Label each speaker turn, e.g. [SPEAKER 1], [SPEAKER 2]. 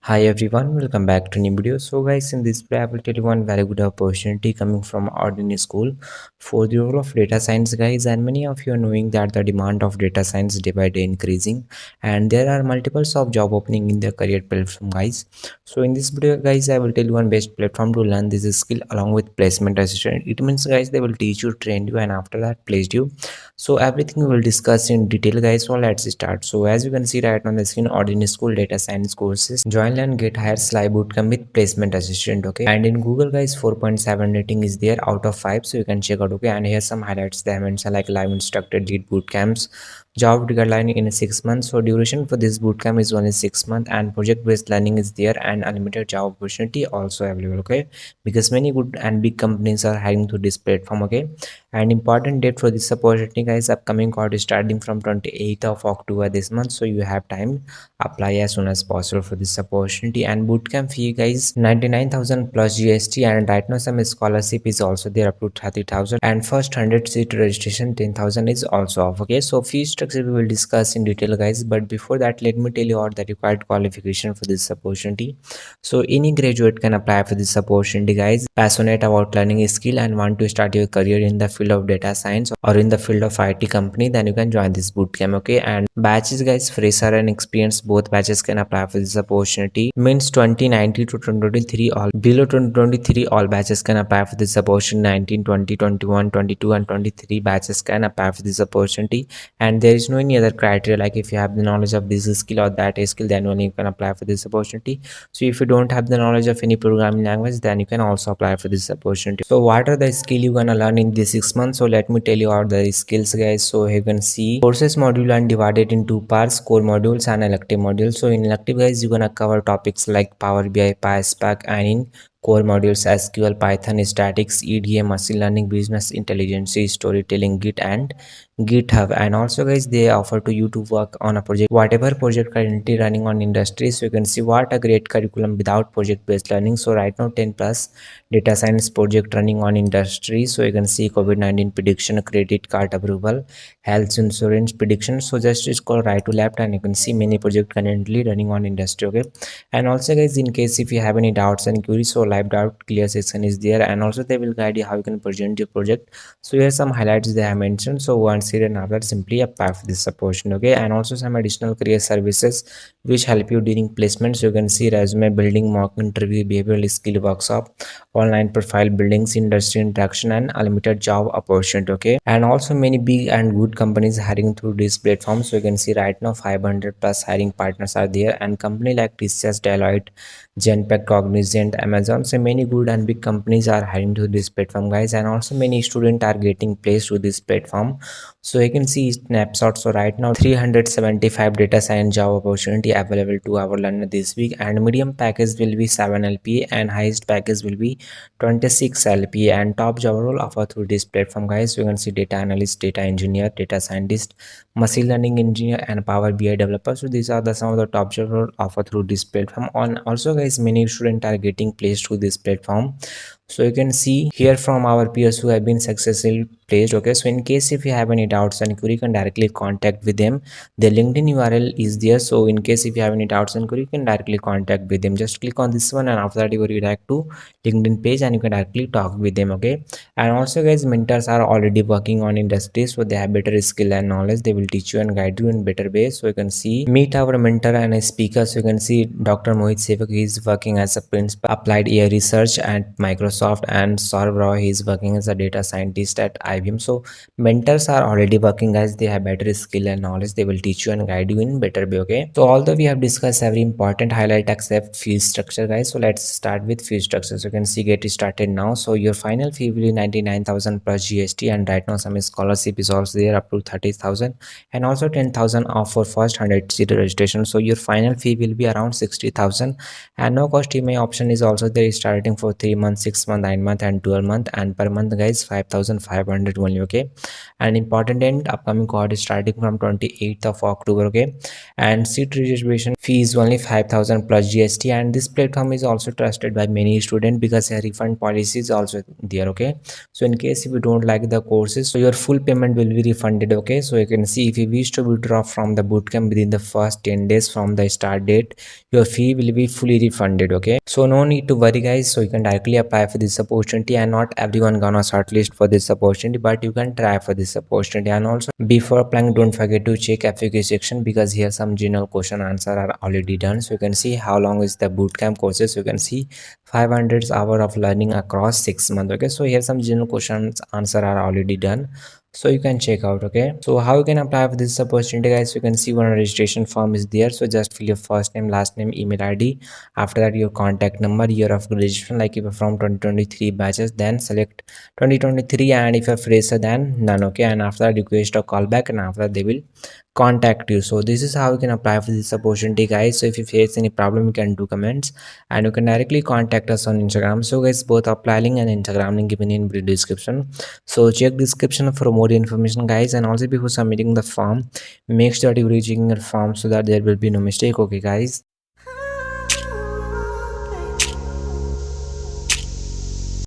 [SPEAKER 1] Hi everyone, welcome back to new video. So guys, in this video I will tell you one very good opportunity coming from Ordinary School for the role of data science guys, and many of you are knowing that the demand of data science day by day increasing and there are multiples of job opening in the career platform guys. So in this video guys I will tell you one best platform to learn this skill along with placement assistant. It means guys they will teach you, train you, and after that place you. So everything we will discuss in detail guys. So let's start. So as you can see right on the screen, Ordinary School data science courses, join learn get hired Sly bootcamp with placement assistant. Okay, and in Google guys 4.7 rating is there out of 5, so you can check out. Okay, and here's some highlights they mentioned like live instructor lead bootcamps, job deadline in 6 months. So duration for this bootcamp is only 6 months, and project based learning is there, and unlimited job opportunity also available. Okay, because many good and big companies are hiring to this platform. Okay, and important date for this opportunity guys, upcoming cohort is starting from 28th of October this month, so you have time, apply as soon as possible for this opportunity. And bootcamp fee guys 99,000 plus GST, and right now some scholarship is also there up to 30,000, and first 100 seat registration 10,000 is also off. Okay, so fee structure we will discuss in detail guys, but before that let me tell you all the required qualification for this opportunity. So any graduate can apply for this opportunity guys, passionate about learning a skill and want to start your career in the field of data science or in the field of IT company, then you can join this bootcamp. Okay, and batches guys, fresher and experienced both batches can apply for this opportunity. Means 2090 to 2023 all, below 2023 all batches can apply for this opportunity. 19, 20, 21, 22 and 23 batches can apply for this opportunity, and there is no any other criteria like if you have the knowledge of this skill or that skill, then only you can apply for this opportunity. So if you don't have the knowledge of any programming language, then you can also apply for this opportunity. So what are the skill you gonna learn in this 6 months? So let me tell you all the skills guys. So you can see courses module are divided in two parts, core modules and elective modules. So in elective guys you're gonna cover topics like Power BI, PySpark, and in core modules SQL, Python, statics, EDA, machine learning, business intelligence, storytelling, Git and GitHub. And also guys they offer to you to work on a project, whatever project currently running on industry. So you can see what a great curriculum without project based learning. So right now 10 plus data science project running on industry. So you can see COVID-19 prediction, credit card approval, health insurance prediction. So just scroll right to left and you can see many project currently running on industry. Okay, and also guys in case if you have any doubts and queries, so live doubt clear section is there, and also they will guide you how you can present your project. So here's some highlights they have mentioned. So once here and after simply apply for this opportunity. Okay, and also some additional career services which help you during placements. You can see resume building, mock interview, behavioral skill workshop, online profile buildings, industry interaction, and unlimited job opportunity. Okay, and also many big and good companies hiring through this platform. So you can see right now 500 plus hiring partners are there, and company like TCS, Deloitte, Genpact, Cognizant, Amazon. So many good and big companies are hiring to this platform guys, and also many students are getting placed to this platform. So you can see snapshot. So right now 375 data science job opportunity available to our learner this week, and medium package will be 7 LPA and highest package will be 26 LPA, and top job role offered through this platform guys. So you can see data analyst, data engineer, data scientist, machine learning engineer, and Power BI developer. So these are the some of the top job role offered through this platform. On also guys many students are getting placed to this platform. So you can see here from our peers who have been successfully placed. Okay, so in case if you have any doubts and query, you can directly contact with them. The LinkedIn URL is there, so in case if you have any doubts and query, you can directly contact with them. Just click on this one, and after that you will redirect to LinkedIn page and you can directly talk with them. Okay, and also guys mentors are already working on industry, so they have better skill and knowledge. They will teach you and guide you in better ways. So you can see meet our mentor and a speaker. So you can see Dr. Mohit Sevak, he is working as a principal applied AI research at Microsoft, and Saurabh Roy, he is working as a data scientist at IBM. So mentors are already working guys, they have better skill and knowledge. They will teach you and guide you in better way. Okay, so although we have discussed every important highlight except fee structure guys, so let's start with fee structure. So you can see get started now. So your final fee will be 99,000 plus GST, and right now some scholarship is also there up to 30,000, and also 10,000 off for first 100 seat registration. So your final fee will be around 60,000, and no cost EMI option is also there, starting for 3 months, 6 months, 9 months and 12 months, and per month guys 5,500 only. Okay, and important end, upcoming cohort is starting from 28th of October. Okay, and seat reservation fee is only 5,000 plus GST, and this platform is also trusted by many students because a refund policy is also there. Okay, so in case if you don't like the courses, so your full payment will be refunded. Okay, so you can see if you wish to withdraw from the bootcamp within the first 10 days from the start date, your fee will be fully refunded. Okay, so no need to worry guys, so you can directly apply for this opportunity, and not everyone gonna shortlist for this opportunity, but you can try for this opportunity. And also before applying, don't forget to check FAQ section because here some general question answer are already done. So you can see how long is the bootcamp courses. You can see 500 hours of learning across 6 months. Okay, so here some general questions answer are already done, so you can check out. Okay, so how you can apply for this opportunity guys, you can see one registration form is there. So just fill your first name, last name, email ID, after that your contact number, year of registration, like if you're from 2023 batches, then select 2023, and if you're fresher, then none. Okay, and after that request a call back, and after that they will contact you. So this is how you can apply for this opportunity guys. So if you face any problem, you can do comments, and you can directly contact us on Instagram. So guys, both apply link and Instagram link given in video description, so check description for more information guys. And also before submitting the form, make sure that you're reaching your form so that there will be no mistake. Okay guys.